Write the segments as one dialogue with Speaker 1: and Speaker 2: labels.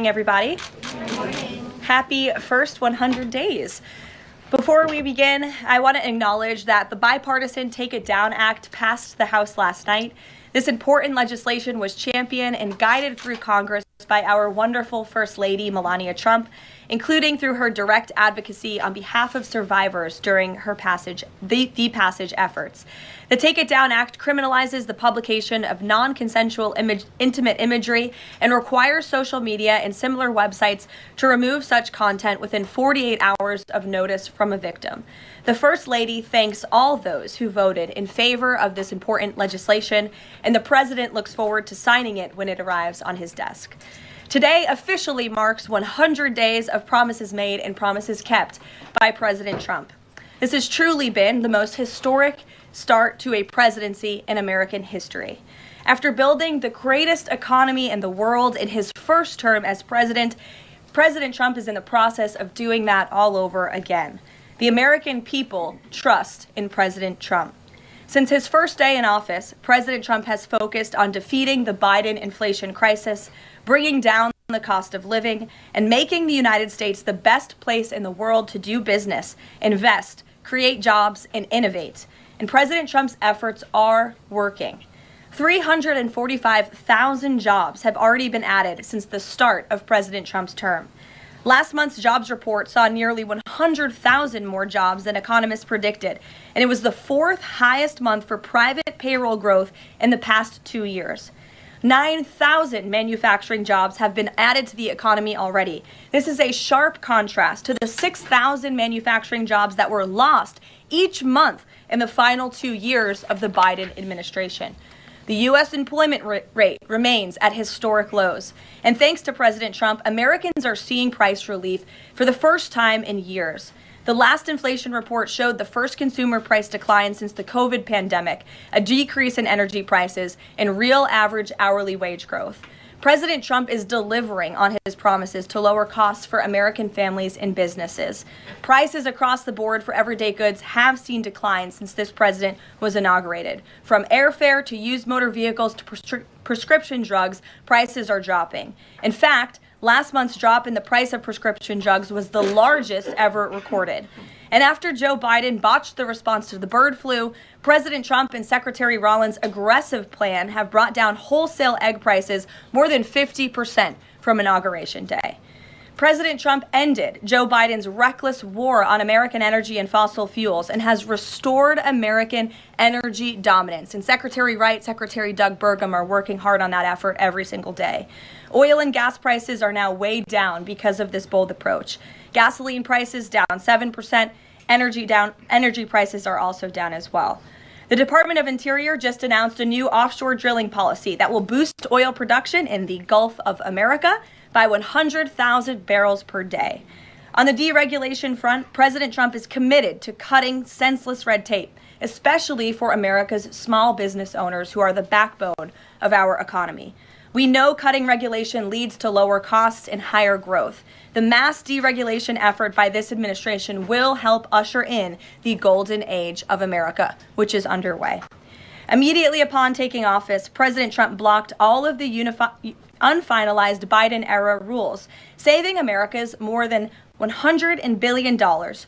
Speaker 1: morning, everybody.
Speaker 2: Good morning.
Speaker 1: Happy first 100 days. Before we begin, I want to acknowledge that the bipartisan Take It Down Act passed the House last night. This important legislation was championed and guided through Congress by our wonderful First Lady, Melania Trump, including through her direct advocacy on behalf of survivors during her passage efforts. The Take It Down Act criminalizes the publication of non-consensual intimate imagery and requires social media and similar websites to remove such content within 48 hours of notice from a victim. The First Lady thanks all those who voted in favor of this important legislation, and the President looks forward to signing it when it arrives on his desk. Today officially marks 100 days of promises made and promises kept by President Trump. This has truly been the most historic start to a presidency in American history. After building the greatest economy in the world in his first term as president, President Trump is in the process of doing that all over again. The American people trust in President Trump. Since his first day in office, President Trump has focused on defeating the Biden inflation crisis, bringing down the cost of living, and making the United States the best place in the world to do business, invest, create jobs, and innovate. And President Trump's efforts are working. 345,000 jobs have already been added since the start of President Trump's term. Last month's jobs report saw nearly 100,000 more jobs than economists predicted, and it was the fourth highest month for private payroll growth in the past 2 years. 9,000 manufacturing jobs have been added to the economy already. This is a sharp contrast to the 6,000 manufacturing jobs that were lost each month in the final 2 years of the Biden administration. The U.S. employment rate remains at historic lows. And thanks to President Trump, Americans are seeing price relief for the first time in years. The last inflation report showed the first consumer price decline since the COVID pandemic, a decrease in energy prices, and real average hourly wage growth. President Trump is delivering on his promises to lower costs for American families and businesses. Prices across the board for everyday goods have seen declines since this president was inaugurated. From airfare to used motor vehicles to prescription drugs, prices are dropping. In fact, last month's drop in the price of prescription drugs was the largest ever recorded. And after Joe Biden botched the response to the bird flu, President Trump and Secretary Rollins' aggressive plan have brought down wholesale egg prices more than 50% from Inauguration Day. President Trump ended Joe Biden's reckless war on American energy and fossil fuels and has restored American energy dominance. And Secretary Wright, Secretary Doug Burgum are working hard on that effort every single day. Oil and gas prices are now way down because of this bold approach. Gasoline prices down 7%. Energy prices are also down as well. The Department of Interior just announced a new offshore drilling policy that will boost oil production in the Gulf of America by 100,000 barrels per day. On the deregulation front, President Trump is committed to cutting senseless red tape, especially for America's small business owners who are the backbone of our economy. We know cutting regulation leads to lower costs and higher growth. The mass deregulation effort by this administration will help usher in the golden age of America, which is underway. Immediately upon taking office, President Trump blocked all of the unfinalized Biden-era rules, saving Americans more than $100 billion,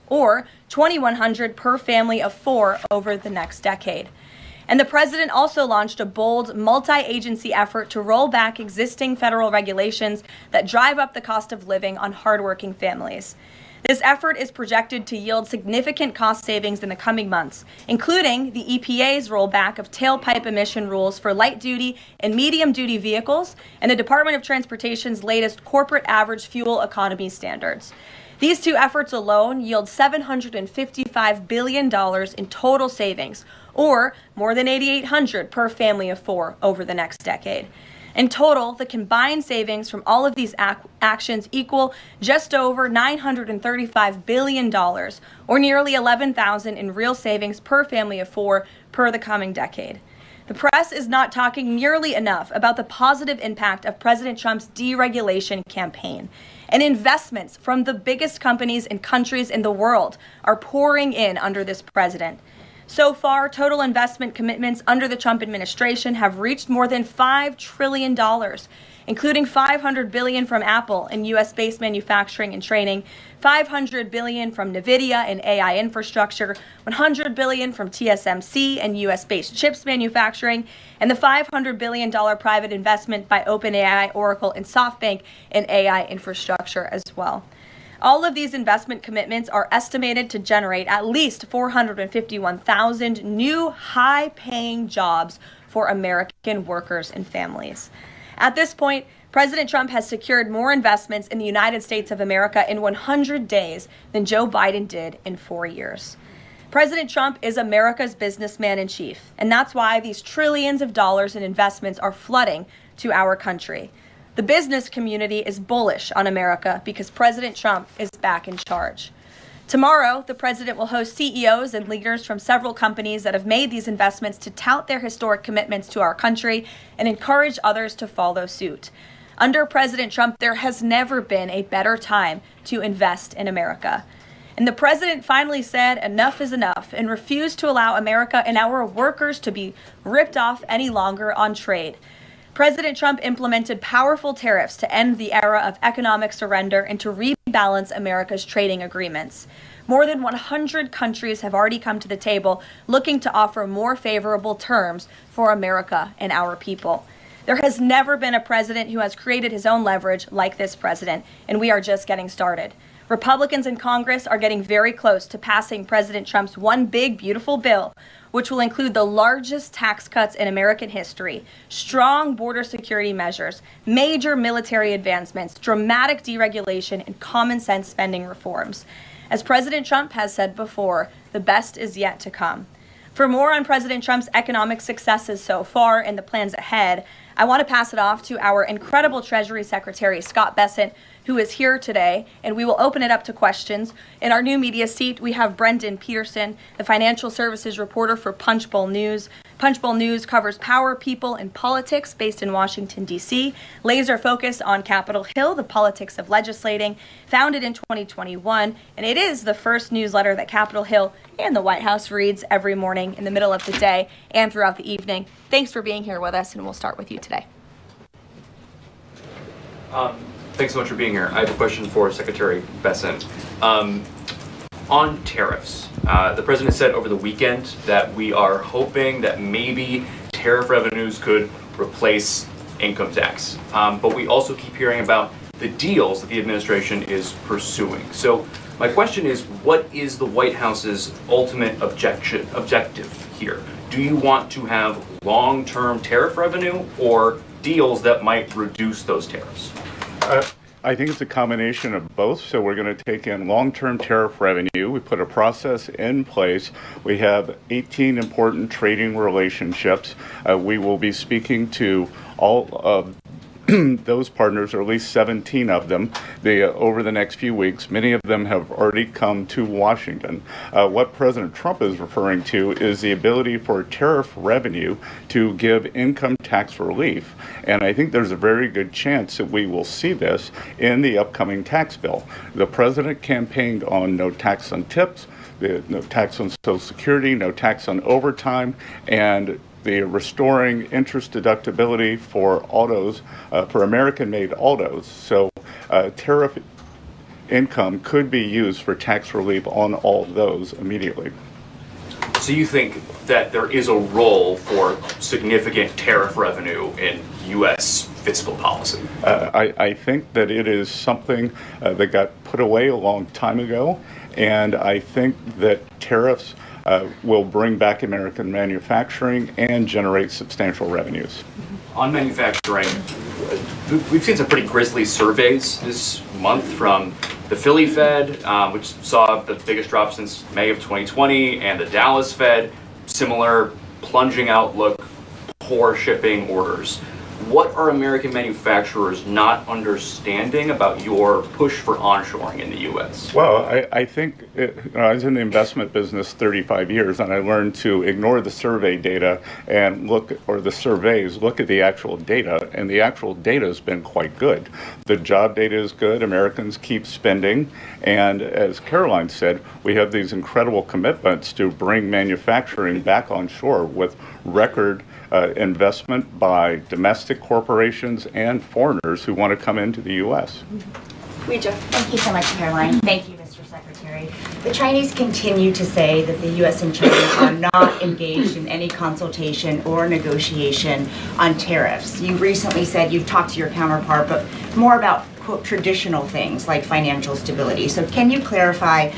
Speaker 1: or $2,100 per family of four over the next decade. And the president also launched a bold multi-agency effort to roll back existing federal regulations that drive up the cost of living on hardworking families. This effort is projected to yield significant cost savings in the coming months, including the EPA's rollback of tailpipe emission rules for light-duty and medium-duty vehicles and the Department of Transportation's latest corporate average fuel economy standards. These two efforts alone yield $755 billion in total savings, or more than $8,800 per family of four over the next decade. In total, the combined savings from all of these actions equal just over $935 billion, or nearly $11,000 in real savings per family of four per the coming decade. The press is not talking nearly enough about the positive impact of President Trump's deregulation campaign. And investments from the biggest companies and countries in the world are pouring in under this president. So far, total investment commitments under the Trump administration have reached more than $5 trillion. including $500 billion from Apple in U.S.-based manufacturing and training, $500 billion from NVIDIA in AI infrastructure, $100 billion from TSMC and U.S.-based chips manufacturing, and the $500 billion private investment by OpenAI, Oracle, and SoftBank in AI infrastructure as well. All of these investment commitments are estimated to generate at least 451,000 new high-paying jobs for American workers and families. At this point, President Trump has secured more investments in the United States of America in 100 days than Joe Biden did in 4 years. President Trump is America's businessman in chief, and that's why these trillions of dollars in investments are flooding to our country. The business community is bullish on America because President Trump is back in charge. Tomorrow, the president will host CEOs and leaders from several companies that have made these investments to tout their historic commitments to our country and encourage others to follow suit. Under President Trump, there has never been a better time to invest in America. And the president finally said enough is enough and refused to allow America and our workers to be ripped off any longer on trade. President Trump implemented powerful tariffs to end the era of economic surrender and to rebalance America's trading agreements. More than 100 countries have already come to the table looking to offer more favorable terms for America and our people. There has never been a president who has created his own leverage like this president, and we are just getting started. Republicans in Congress are getting very close to passing President Trump's one big, beautiful bill, which will include the largest tax cuts in American history, strong border security measures, major military advancements, dramatic deregulation, and common sense spending reforms. As President Trump has said before, the best is yet to come. For more on President Trump's economic successes so far and the plans ahead, I want to pass it off to our incredible Treasury Secretary, Scott Bessent, who is here today, and we will open it up to questions. In our new media seat, we have Brendan Peterson, the financial services reporter for Punchbowl News. Punchbowl News covers power, people, and politics based in Washington, D.C., laser focus on Capitol Hill, the politics of legislating, founded in 2021, and it is the first newsletter that Capitol Hill and the White House reads every morning in the middle of the day and throughout the evening. Thanks for being here with us, and we'll start with you today.
Speaker 2: Thanks so much for being here. I have a question for Secretary Bessent. On tariffs, the president said over the weekend that we are hoping that maybe tariff revenues could replace income tax. But we also keep hearing about the deals that the administration is pursuing. So my question is, what is the White House's ultimate objective here? Do you want to have long-term tariff revenue or deals that might reduce those tariffs?
Speaker 3: I think it's a combination of both. So we're going to take in long-term tariff revenue. We put a process in place. We have 18 important trading relationships. We will be speaking to all of those partners, or at least 17 of them, over the next few weeks. Many of them have already come to Washington. What President Trump is referring to is the ability for tariff revenue to give income tax relief. And I think there's a very good chance that we will see this in the upcoming tax bill. The president campaigned on no tax on tips, no tax on Social Security, no tax on overtime, and the restoring interest deductibility for autos, for American-made autos. So tariff income could be used for tax relief on all those immediately.
Speaker 2: So you think that there is a role for significant tariff revenue in U.S. fiscal policy?
Speaker 3: I think that it is something that got put away a long time ago, and I think that tariffs will bring back American manufacturing and generate substantial revenues.
Speaker 2: On manufacturing, we've seen some pretty grisly surveys this month from the Philly Fed, which saw the biggest drop since May of 2020, and the Dallas Fed, similar plunging outlook, poor shipping orders. What are American manufacturers not understanding about your push for onshoring in the U.S.?
Speaker 3: Well, I think I was in the investment business 35 years, and I learned to ignore the survey data and look at the actual data, and the actual data has been quite good. The job data is good. Americans keep spending, and as Caroline said, we have these incredible commitments to bring manufacturing back on shore with record investment by domestic corporations and foreigners who want to come into the U.S.
Speaker 4: Thank you so much, Caroline. Thank you, Mr. Secretary. The Chinese continue to say that the U.S. and China are not engaged in any consultation or negotiation on tariffs. You recently said you've talked to your counterpart, but more about, quote, traditional things like financial stability. So can you clarify,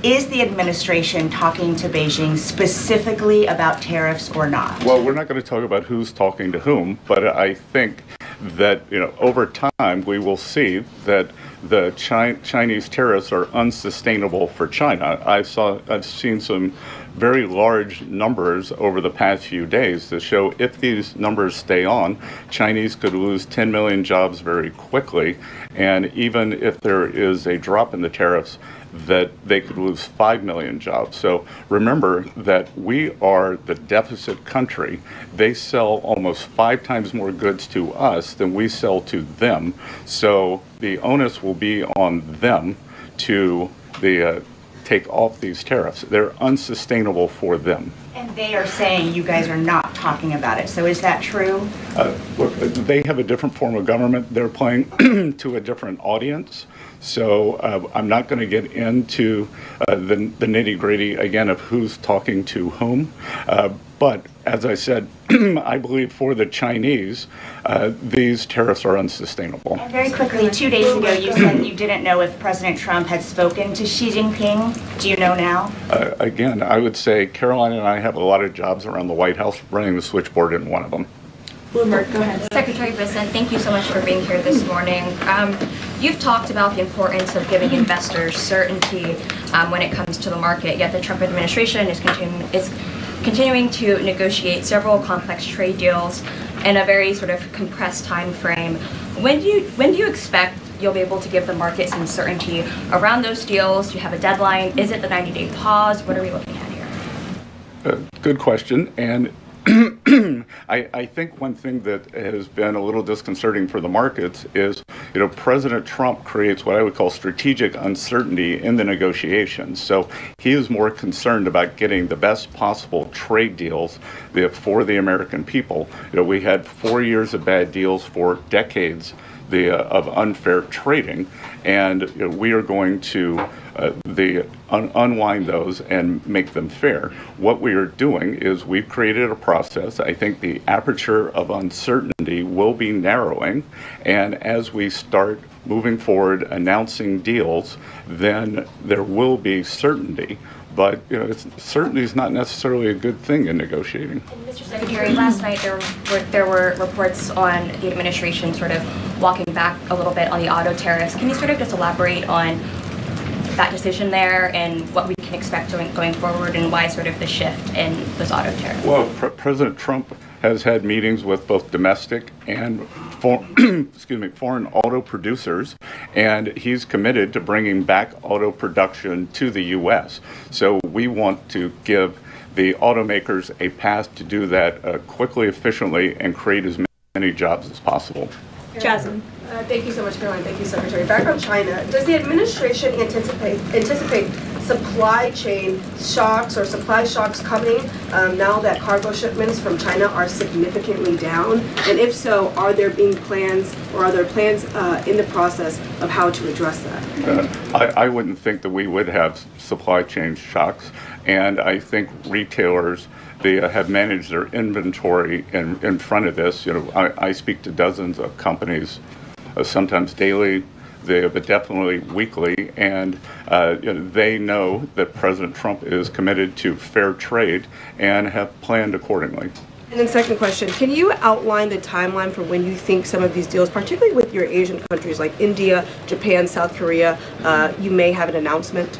Speaker 4: is the administration talking to Beijing specifically about tariffs or not?
Speaker 3: Well, we're not going to talk about who's talking to whom, but I think that, over time we will see that the Chinese tariffs are unsustainable for China. I've seen some very large numbers over the past few days that show if these numbers stay on, Chinese could lose 10 million jobs very quickly, and even if there is a drop in the tariffs, that they could lose 5 million jobs. So remember that we are the deficit country. They sell almost 5 times more goods to us than we sell to them. So the onus will be on them to take off these tariffs. They're unsustainable for them.
Speaker 4: And they are saying you guys are not talking about it. So is that true?
Speaker 3: Look, they have a different form of government. They're playing to a different audience. So I'm not going to get into the nitty-gritty, again, of who's talking to whom. But as I said, I believe for the Chinese, these tariffs are unsustainable.
Speaker 4: And very quickly, 2 days ago, you said you didn't know if President Trump had spoken to Xi Jinping. Do you know now?
Speaker 3: Again, I would say Caroline and I have a lot of jobs around the White House. Running the switchboard isn't one of them.
Speaker 4: Bloomberg, go ahead.
Speaker 5: Secretary Bissett, thank you so much for being here this morning. You've talked about the importance of giving investors certainty when it comes to the market, yet the Trump administration is continuing to negotiate several complex trade deals in a very sort of compressed time frame. When do you expect you'll be able to give the market some certainty around those deals? Do you have a deadline? Is it the 90-day pause? What are we looking at here?
Speaker 3: Good question. And I think one thing that has been a little disconcerting for the markets is, President Trump creates what I would call strategic uncertainty in the negotiations. So he is more concerned about getting the best possible trade deals for the American people. We had 4 years of bad deals for decades of unfair trading, and we are going to unwind those and make them fair. What we are doing is we've created a process. I think the aperture of uncertainty will be narrowing, and as we start moving forward announcing deals, then there will be certainty. But certainty is not necessarily a good thing in negotiating.
Speaker 5: Mr. Secretary, last night there were reports on the administration sort of walking back a little bit on the auto tariffs. Can you sort of just elaborate on that decision there and what we can expect going forward, and why sort of the shift in those auto tariffs?
Speaker 3: Well, President Trump has had meetings with both domestic and foreign auto producers, and he's committed to bringing back auto production to the U.S. So we want to give the automakers a path to do that quickly, efficiently, and create as many jobs as possible.
Speaker 1: Jasmine.
Speaker 6: Thank you so much, Caroline. Thank you, Secretary. Back from China, does the administration anticipate supply chain shocks or supply shocks coming now that cargo shipments from China are significantly down? And if so, are there plans in the process of how to address that?
Speaker 3: I wouldn't think that we would have supply chain shocks, and I think retailers, they have managed their inventory in front of this. I speak to dozens of companies, sometimes daily, but definitely weekly, and they know that President Trump is committed to fair trade and have planned accordingly.
Speaker 6: And then second question, can you outline the timeline for when you think some of these deals, particularly with your Asian countries like India, Japan, South Korea, you may have an announcement?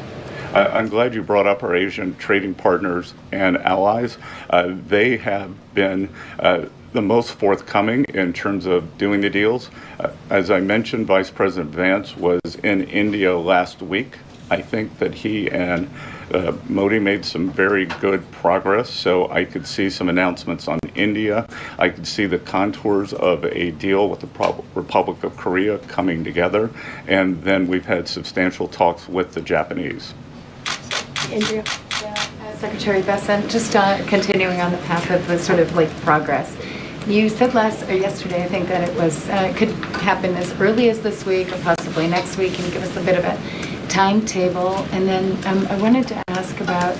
Speaker 3: I'm glad you brought up our Asian trading partners and allies. They have been the most forthcoming in terms of doing the deals. As I mentioned, Vice President Vance was in India last week. I think that he and Modi made some very good progress, so I could see some announcements on India. I could see the contours of a deal with the Republic of Korea coming together, and then we've had substantial talks with the Japanese.
Speaker 1: Andrea.
Speaker 7: Secretary Bessent, just continuing on the path of the sort of like progress. You said yesterday, I think, that it was could happen as early as this week or possibly next week. Can you give us a bit of a timetable? And then I wanted to ask about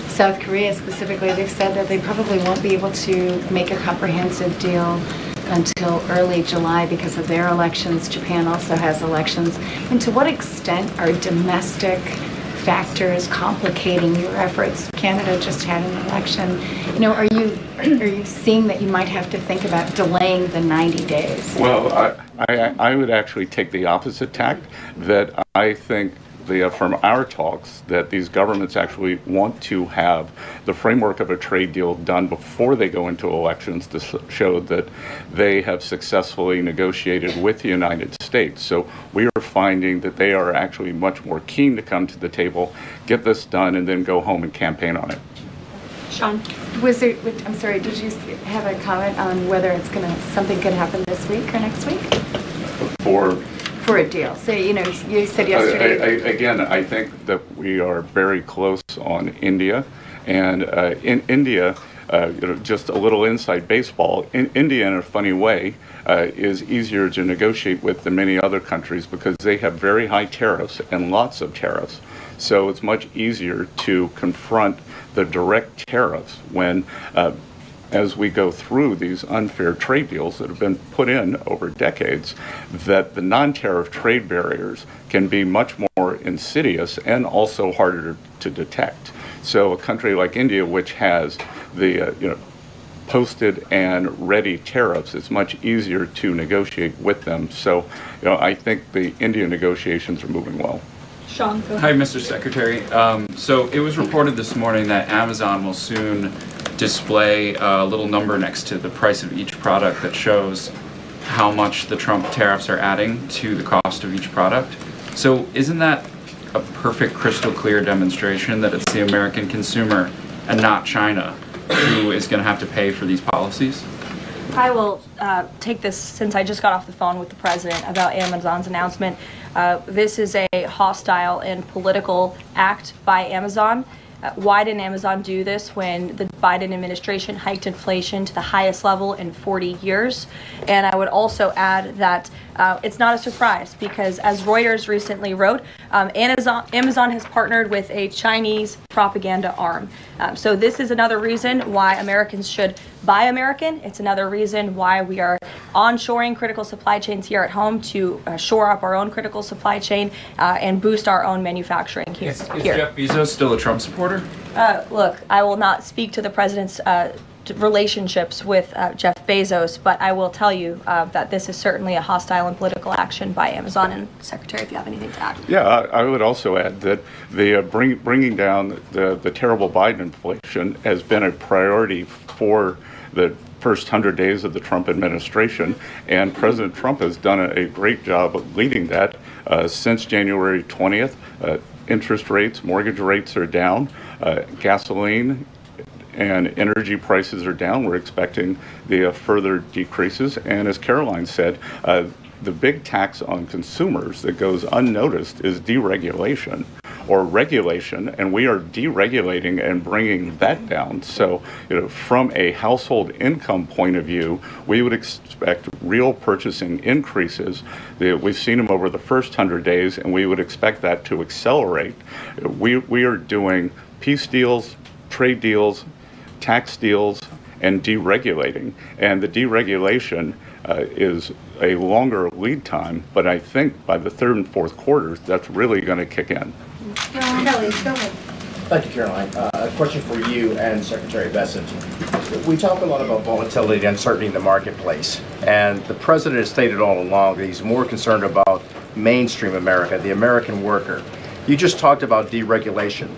Speaker 7: South Korea specifically. They've said that they probably won't be able to make a comprehensive deal until early July because of their elections. Japan also has elections. And to what extent are domestic factors complicating your efforts? Canada just had an election. You know, are you seeing that you might have to think about delaying the 90 days?
Speaker 3: Well, I would actually take the opposite tack, that I think from our talks that these governments actually want to have the framework of a trade deal done before they go into elections to show that they have successfully negotiated with the United States. So we are finding that they are actually much more keen to come to the table, get this done, and then go home and campaign on it.
Speaker 1: Sean?
Speaker 7: I'm sorry, did you have a comment on whether something could happen this week or next week? For a deal. So, you know, you said yesterday.
Speaker 3: Again, I think that we are very close on India. And in India, just a little inside baseball, India, in a funny way, is easier to negotiate with than many other countries because they have very high tariffs and lots of tariffs. So it's much easier to confront the direct tariffs when as we go through these unfair trade deals that have been put in over decades, that the non-tariff trade barriers can be much more insidious and also harder to detect. So a country like India, which has the posted and ready tariffs, it's much easier to negotiate with them. So I think the India negotiations are moving well.
Speaker 1: Sean, go ahead.
Speaker 8: Hi, Mr. Secretary. So it was reported this morning that Amazon will soon display a little number next to the price of each product that shows how much the Trump tariffs are adding to the cost of each product. So isn't that a perfect crystal clear demonstration that it's the American consumer and not China who is going to have to pay for these policies?
Speaker 1: I will take this, since I just got off the phone with the president about Amazon's announcement. This is a hostile and political act by Amazon. Why didn't Amazon do this when the Biden administration hiked inflation to the highest level in 40 years? And I would also add that it's not a surprise because, as Reuters recently wrote, Amazon has partnered with a Chinese propaganda arm. So this is another reason why Americans should buy American. It's another reason why we are onshoring critical supply chains here at home to shore up our own critical supply chain and boost our own manufacturing here.
Speaker 8: Is Jeff Bezos still a Trump supporter?
Speaker 1: Look, I will not speak to the president's relationships with Jeff Bezos, but I will tell you that this is certainly a hostile and political action by Amazon. And Secretary, if you have anything to add.
Speaker 3: Yeah, I would also add that the bringing down the terrible Biden inflation has been a priority for the first 100 days of the Trump administration, and President Trump has done a great job of leading that. Since January 20th, interest rates, mortgage rates are down, gasoline and energy prices are down. We're expecting the further decreases, and as Caroline said, the big tax on consumers that goes unnoticed is deregulation or regulation, and we are deregulating and bringing that down. So, from a household income point of view, we would expect real purchasing increases. We've seen them over the first 100 days, and we would expect that to accelerate. We are doing peace deals, trade deals, tax deals, and deregulating. And the deregulation is a longer lead time, but I think by the third and fourth quarters, that's really going to kick in.
Speaker 6: Kelly, go ahead.
Speaker 9: Thank you, Caroline. A question for you and Secretary Bessent. We talk a lot about volatility and uncertainty in the marketplace, and the president has stated all along that he's more concerned about mainstream America, the American worker. You just talked about deregulation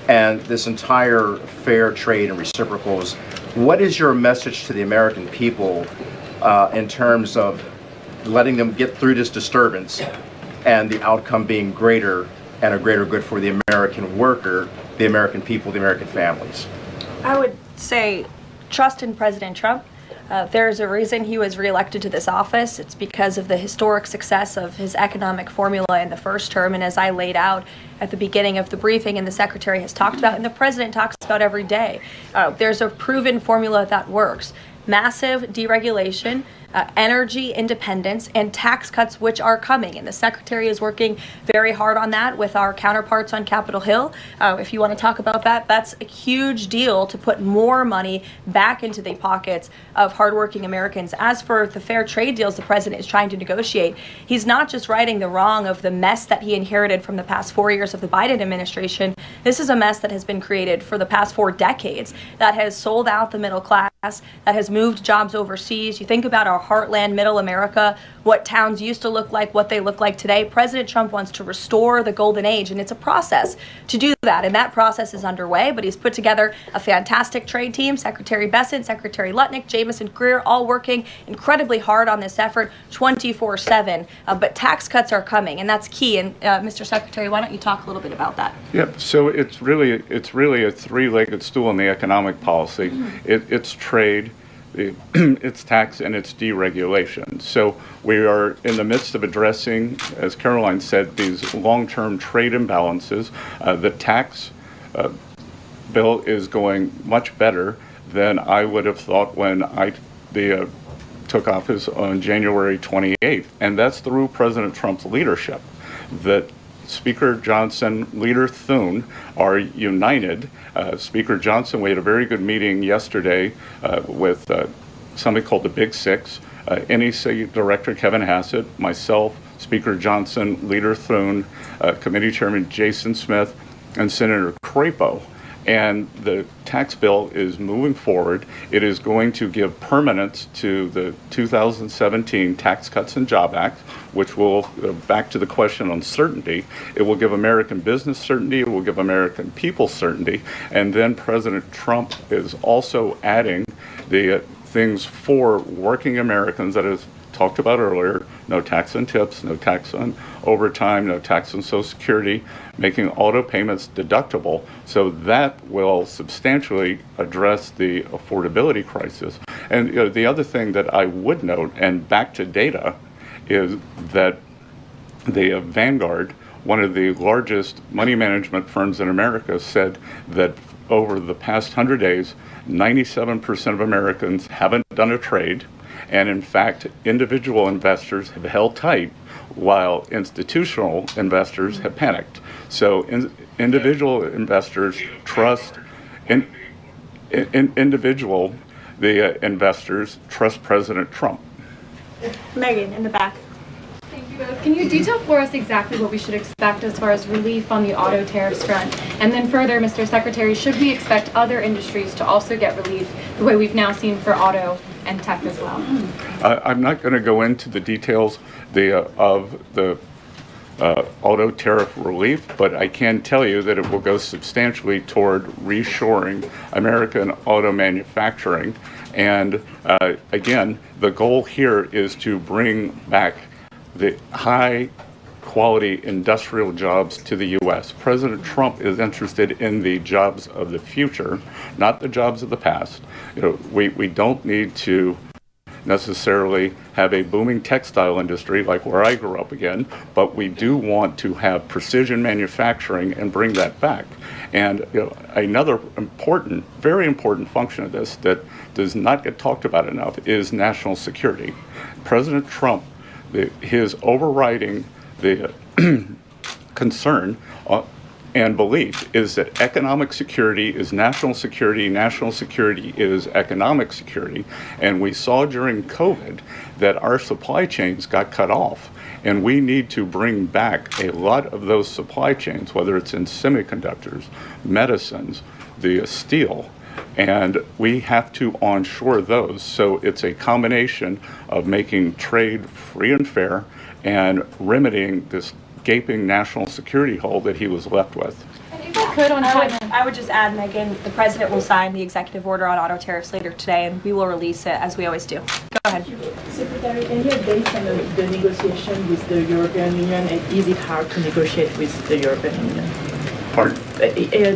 Speaker 9: and this entire fair trade and reciprocals. What is your message to the American people in terms of letting them get through this disturbance and the outcome being greater and a greater good for the American worker, the American people, the American families?
Speaker 1: I would say trust in President Trump. There's a reason he was reelected to this office. It's because of the historic success of his economic formula in the first term. And as I laid out at the beginning of the briefing, and the Secretary has talked about, and the President talks about every day, there's a proven formula that works. Massive deregulation, energy independence, and tax cuts, which are coming. And the Secretary is working very hard on that with our counterparts on Capitol Hill. If you want to talk about that, that's a huge deal to put more money back into the pockets of hardworking Americans. As for the fair trade deals the President is trying to negotiate, he's not just righting the wrong of the mess that he inherited from the past 4 years of the Biden administration. This is a mess that has been created for the past 4 decades that has sold out the middle class, that has moved jobs overseas. You think about our heartland, middle America, what towns used to look like, what they look like today. President Trump wants to restore the golden age, and it's a process to do that. And that process is underway, but he's put together a fantastic trade team. Secretary Bessent, Secretary Lutnick, Jamieson Greer, all working incredibly hard on this effort 24/7. But tax cuts are coming, and that's key. And Mr. Secretary, why don't you talk a little bit about that?
Speaker 3: Yep. So it's really a three-legged stool in the economic policy. It's trade, it's tax, and it's deregulation. So we are in the midst of addressing, as Caroline said, these long-term trade imbalances. The tax bill is going much better than I would have thought when I took office on January 28th, and that's through President Trump's leadership. That Speaker Johnson, Leader Thune are united. Speaker Johnson, we had a very good meeting yesterday with somebody called the Big Six, NEC Director Kevin Hassett, myself, Speaker Johnson, Leader Thune, Committee Chairman Jason Smith, and Senator Crapo. And the tax bill is moving forward. It is going to give permanence to the 2017 Tax Cuts and Job Act, which will, back to the question on certainty, it will give American business certainty, it will give American people certainty, and then President Trump is also adding the things for working Americans that is talked about earlier: no tax on tips, no tax on overtime, no tax on Social Security, making auto payments deductible. So that will substantially address the affordability crisis. And the other thing that I would note, and back to data, is that the Vanguard, one of the largest money management firms in America, said that over the past 100 days, 97% of Americans haven't done a trade. And in fact, individual investors have held tight while institutional investors have panicked. So individual investors trust, investors trust President Trump.
Speaker 1: Megan, in the back.
Speaker 10: Thank you both. Can you detail for us exactly what we should expect as far as relief on the auto tariffs front? And then further, Mr. Secretary, should we expect other industries to also get relief the way we've now seen for auto and tech as well?
Speaker 3: I'm not going to go into the details of the auto tariff relief, but I can tell you that it will go substantially toward reshoring American auto manufacturing. And again, the goal here is to bring back the high quality industrial jobs to the U.S. President Trump is interested in the jobs of the future, not the jobs of the past. We don't need to necessarily have a booming textile industry like where I grew up again, but we do want to have precision manufacturing and bring that back. And another important, very important function of this that does not get talked about enough is national security. President Trump, his overriding the concern and belief is that economic security is national security is economic security. And we saw during COVID that our supply chains got cut off. And we need to bring back a lot of those supply chains, whether it's in semiconductors, medicines, the steel, and we have to onshore those. So it's a combination of making trade free and fair and remedying this gaping national security hole that he was left with.
Speaker 10: And if I could,
Speaker 1: I would just add, Megan, the President will sign the executive order on auto tariffs later today, and we will release it as we always do. Go ahead.
Speaker 11: Secretary, any updates on the negotiation with the European Union, and is it hard to negotiate with the European Union?
Speaker 3: Pardon?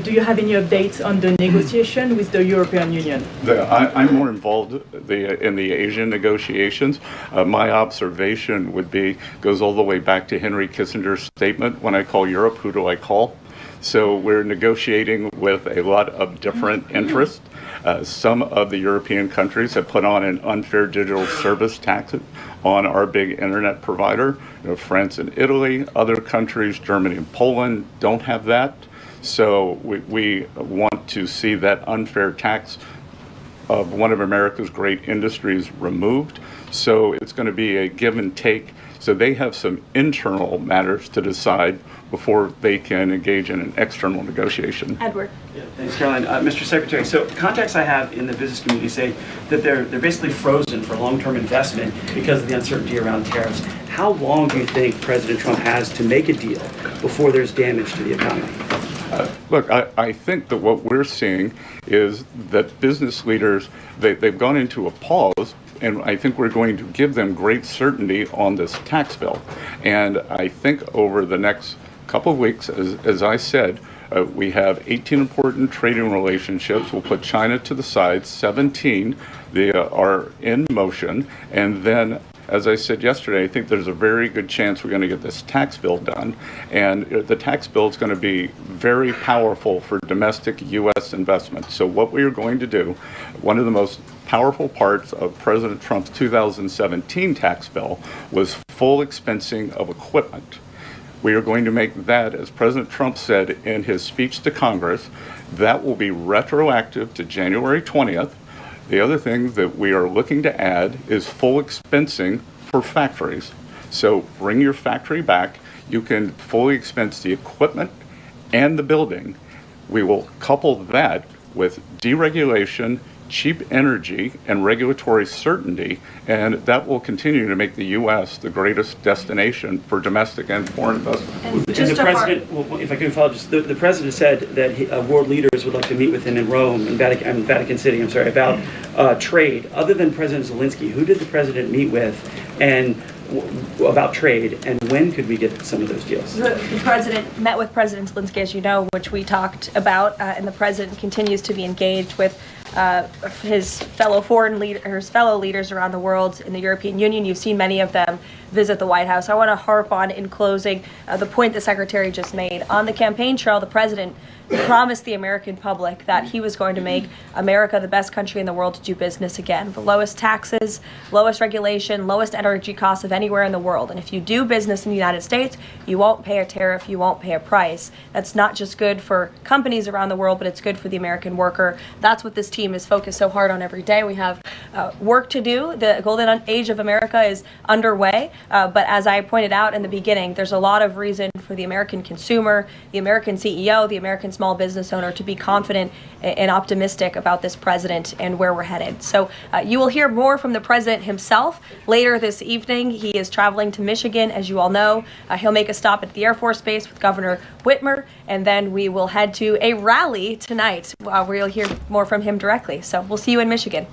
Speaker 11: Do you have any updates on the negotiation with the European Union?
Speaker 3: I'm more involved in the Asian negotiations. My observation would be, goes all the way back to Henry Kissinger's statement, when I call Europe, who do I call? So we're negotiating with a lot of different interests. Some of the European countries have put on an unfair digital service tax on our big internet provider. France and Italy, other countries, Germany and Poland, don't have that. So we want to see that unfair tax of one of America's great industries removed. So it's going to be a give and take. So they have some internal matters to decide before they can engage in an external negotiation.
Speaker 1: Edward.
Speaker 12: Yeah, thanks, Caroline. Mr. Secretary, so contacts I have in the business community say that they're basically frozen for long-term investment because of the uncertainty around tariffs. How long do you think President Trump has to make a deal before there's damage to the economy?
Speaker 3: Look, I think that what we're seeing is that business leaders, they've gone into a pause, and I think we're going to give them great certainty on this tax bill. And I think over the next couple of weeks, as I said, we have 18 important trading relationships. We'll put China to the side. 17 are in motion. And then, as I said yesterday, I think there's a very good chance we're going to get this tax bill done. And the tax bill is going to be very powerful for domestic U.S. investment. So what we are going to do, one of the most powerful parts of President Trump's 2017 tax bill was full expensing of equipment. We are going to make that, as President Trump said in his speech to Congress, that will be retroactive to January 20th. The other thing that we are looking to add is full expensing for factories. So bring your factory back. You can fully expense the equipment and the building. We will couple that with deregulation, cheap energy, and regulatory certainty, and that will continue to make the U.S. the greatest destination for domestic and foreign investment.
Speaker 12: And the president, well, if I can follow, just the president said that world leaders would like to meet with him in Rome, in Vatican City, about trade. Other than President Zelensky, who did the president meet with, and about trade, and when could we get some of those deals?
Speaker 1: The president met with President Zelensky, as you know, which we talked about, and the president continues to be engaged with his fellow leaders around the world in the European Union. You've seen many of them visit the White House. I want to harp on, in closing, the point the Secretary just made. On the campaign trail, the president promised the American public that he was going to make America the best country in the world to do business again. The lowest taxes, lowest regulation, lowest energy costs of anywhere in the world. And if you do business in the United States, you won't pay a tariff, you won't pay a price. That's not just good for companies around the world, but it's good for the American worker. That's what this team is focused so hard on every day. We have work to do. The golden age of America is underway. But as I pointed out in the beginning, there's a lot of reason for the American consumer, the American CEO, the American small business owner to be confident and optimistic about this president and where we're headed. So you will hear more from the president himself later this evening. He is traveling to Michigan, as you all know. He'll make a stop at the Air Force Base with Governor Whitmer, and then we will head to a rally tonight where you'll hear more from him directly. So we'll see you in Michigan.